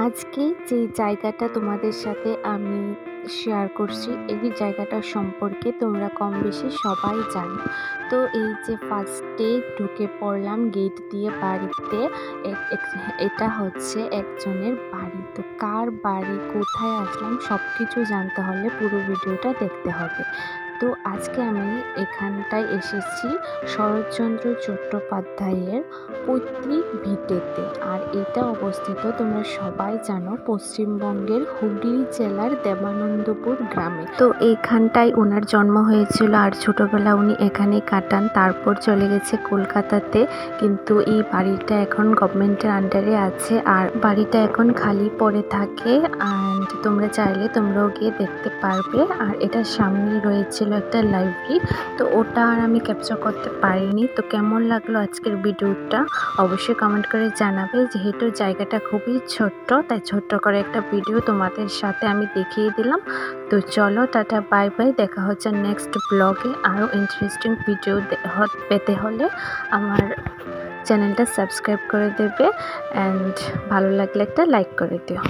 আজকে যে জায়গাটা তোমাদের সাথে আমি শেয়ার করছি, এই জায়গাটার সম্পর্কে তোমরা কম বেশি সবাই জানো। তো এই যে ফার্স্টে ঢুকে পড়লাম গেট দিয়ে বাড়িতে, এটা হচ্ছে একজনের বাড়ি। তো কার বাড়ি, কোথায় আসলাম, সব কিছু জানতে হলে পুরো ভিডিওটা দেখতে হবে। তো আজকে আমি এখানটায় এসেছি শরৎচন্দ্র চট্টোপাধ্যায়ের পৈতৃক ভিটেতে। আর এটা অবস্থিত, তোমরা সবাই জানো, পশ্চিমবঙ্গের হুগলি জেলার দেবানন্দপুর গ্রামে। তো এইখানটায় ওনার জন্ম হয়েছিল আর ছোটবেলা উনি এখানেই কাটান। তারপর চলে গেছে কলকাতাতে, কিন্তু এই বাড়িটা এখন গভর্নমেন্টের আন্ডারে আছে আর বাড়িটা এখন খালি পড়ে থাকে। অ্যান্ড তোমরা চাইলে তোমরাও গিয়ে দেখতে পারবে। আর এটার সামনে রয়েছিল একটা লাইব্রেরি, তো ওটা আর আমি ক্যাপচার করতে পারিনি। তো কেমন লাগলো আজকের ভিডিওটা অবশ্যই কমেন্ট করে জানাবে। যেহেতু জায়গাটা খুবই ছোট্ট, তাই ছোট্ট করে একটা ভিডিও তোমাদের সাথে আমি দেখিয়ে দিলাম। তো চলো, টাটা, বাই বাই। দেখা হচ্ছে নেক্সট ব্লগে। আরও ইন্টারেস্টিং ভিডিও পেতে হলে আমার চ্যানেলটা সাবস্ক্রাইব করে দেবে অ্যান্ড ভালো লাগলে একটা লাইক করে দিও।